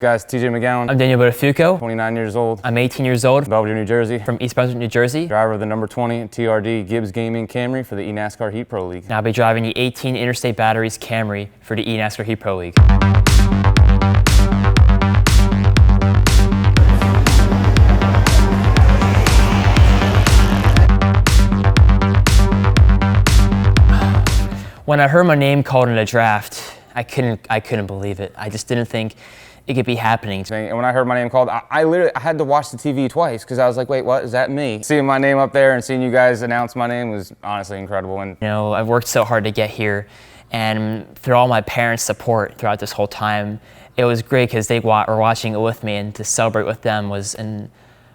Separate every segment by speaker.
Speaker 1: Guys, TJ McGowan.
Speaker 2: I'm Daniel Botafuco.
Speaker 1: 29 years old.
Speaker 2: I'm 18 years old.
Speaker 1: Belvedere, New Jersey.
Speaker 2: From East Brunswick, New Jersey.
Speaker 1: Driver of the number 20 TRD Gibbs Gaming Camry for the eNASCAR Heat Pro League.
Speaker 2: And I'll be driving the 18 Interstate Batteries Camry for the eNASCAR Heat Pro League. When I heard my name called in a draft, I couldn't believe it. I just didn't think it could be happening.
Speaker 1: And when I heard my name called, I literally had to watch the TV twice because I was like, wait, what, is that me? Seeing my name up there and seeing you guys announce my name was honestly incredible. And
Speaker 2: you know, I've worked so hard to get here, and through all my parents' support throughout this whole time, it was great because they were watching it with me, and to celebrate with them was an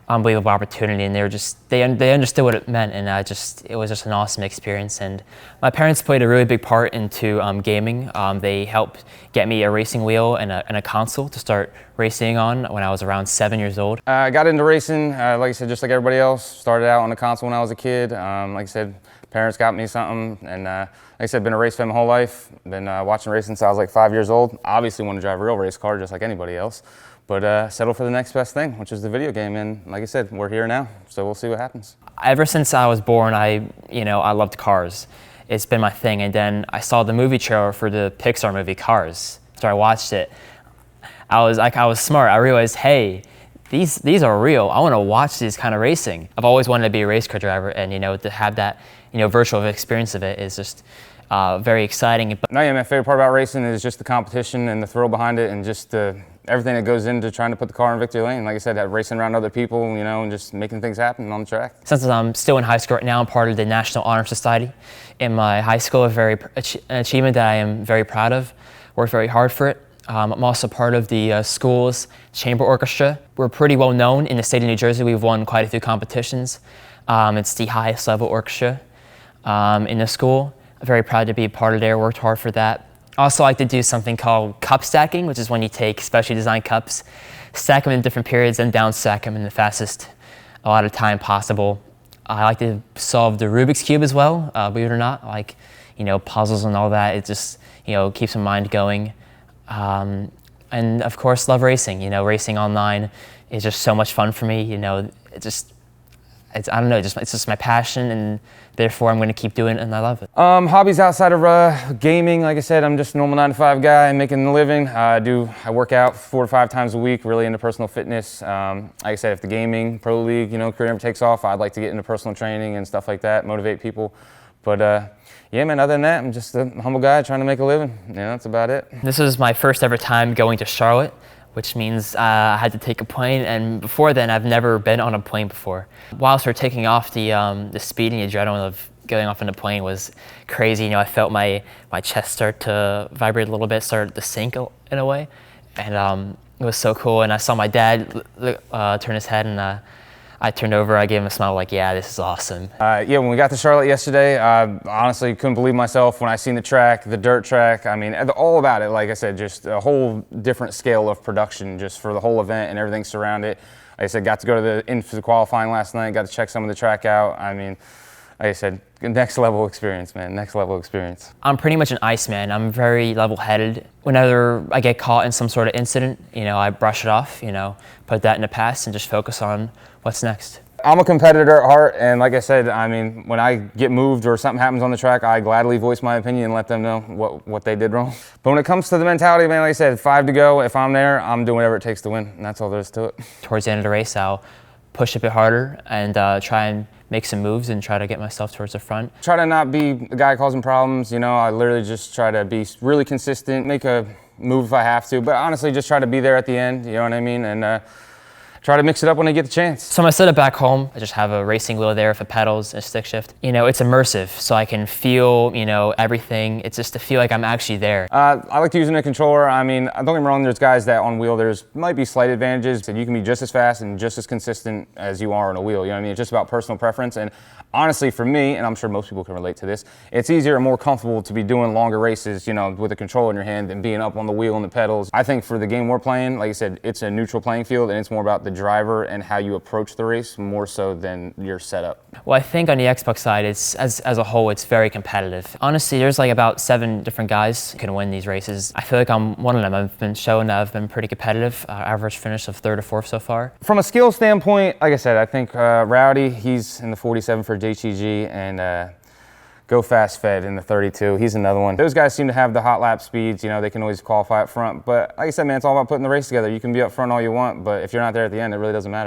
Speaker 2: unbelievable opportunity, and they understood what it meant, and it was just an awesome experience. And my parents played a really big part into gaming. They helped get me a racing wheel and a console to start racing on when I was around 7 years old.
Speaker 1: I got into racing, like I said, just like everybody else. Started out on the console when I was a kid. Like I said, parents got me something, and like I said, been a race fan my whole life. Been watching racing since I was like 5 years old. Obviously want to drive a real race car just like anybody else. But settle for the next best thing, which is the video game. And like I said, we're here now, so we'll see what happens. Ever
Speaker 2: since I was born, I loved cars. It's been my thing. And then I saw the movie trailer for the Pixar movie Cars. So I watched it. I was smart. I realized, hey, these are real. I want to watch these kind of racing. I've always wanted to be a race car driver, and to have that virtual experience of it is just very exciting.
Speaker 1: Now, yeah, my favorite part about racing is just the competition and the thrill behind it, and just everything that goes into trying to put the car in victory lane. Like I said, racing around other people, and just making things happen on the track.
Speaker 2: Since I'm still in high school right now, I'm part of the National Honor Society in my high school, an achievement that I am very proud of. Worked very hard for it. I'm also part of the school's chamber orchestra. We're pretty well known in the state of New Jersey. We've won quite a few competitions. It's the highest level orchestra in the school. I'm very proud to be a part of there, worked hard for that. I also like to do something called cup stacking, which is when you take specially designed cups, stack them in different periods, and down stack them in the fastest amount of time possible. I like to solve the Rubik's Cube as well, believe it or not. I like, puzzles and all that. It just, keeps my mind going. And of course, love racing. Racing online is just so much fun for me. It's just my passion, and therefore I'm going to keep doing it, and I love it.
Speaker 1: Hobbies outside of gaming, like I said, I'm just a normal 9-to-5 guy making a living. I work out 4 to 5 times a week, really into personal fitness. Like I said, if the gaming pro league, career never takes off, I'd like to get into personal training and stuff like that, motivate people. But yeah, man, other than that, I'm just a humble guy trying to make a living. That's about it.
Speaker 2: This is my first ever time going to Charlotte, which means I had to take a plane, and before then I've never been on a plane before. Whilst we're taking off, the speed and the adrenaline of going off on a plane was crazy. I felt my chest start to vibrate a little bit, started to sink in a way, and it was so cool. And I saw my dad turn his head, and I turned over, I gave him a smile like, yeah, this is awesome.
Speaker 1: Yeah, when we got to Charlotte yesterday, I honestly couldn't believe myself when I seen the track, the dirt track. I mean, all about it, like I said, just a whole different scale of production just for the whole event and everything surrounding it. Like I said, got to go to the qualifying last night, got to check some of the track out. I mean, like I said, next level experience, man, next level experience.
Speaker 2: I'm pretty much an Iceman. I'm very level-headed. Whenever I get caught in some sort of incident, I brush it off, put that in the past and just focus on what's next.
Speaker 1: I'm a competitor at heart, and like I said, I mean, when I get moved or something happens on the track, I gladly voice my opinion and let them know what they did wrong. But when it comes to the mentality, man, like I said, 5 to go. If I'm there, I'm doing whatever it takes to win, and that's all there is to it.
Speaker 2: Towards the end of the race, I'll push a bit harder and try and make some moves and try to get myself towards the front.
Speaker 1: Try to not be a guy causing problems, I literally just try to be really consistent, make a move if I have to, but honestly just try to be there at the end, you know what I mean? And try to mix it up when I get the chance.
Speaker 2: So my setup back home, I just have a racing wheel there for pedals and a stick shift. It's immersive, so I can feel, everything. It's just to feel like I'm actually there.
Speaker 1: I like to use a controller. I mean, don't get me wrong, there's guys that on wheel, might be slight advantages, and you can be just as fast and just as consistent as you are on a wheel, you know what I mean? It's just about personal preference, and honestly for me, and I'm sure most people can relate to this, it's easier and more comfortable to be doing longer races, with a controller in your hand than being up on the wheel and the pedals. I think for the game we're playing, like I said, it's a neutral playing field, and it's more about the driver and how you approach the race more so than your setup?
Speaker 2: Well, I think on the Xbox side, it's as a whole, it's very competitive. Honestly, there's like about 7 different guys who can win these races. I feel like I'm one of them. I've been showing that I've been pretty competitive. Average finish of 3rd or 4th so far.
Speaker 1: From a skill standpoint, like I said, I think Rowdy, he's in the 47 for JTG, and Go Fast Fed in the 32. He's another one. Those guys seem to have the hot lap speeds. You know, they can always qualify up front. But like I said, man, it's all about putting the race together. You can be up front all you want, but if you're not there at the end, it really doesn't matter.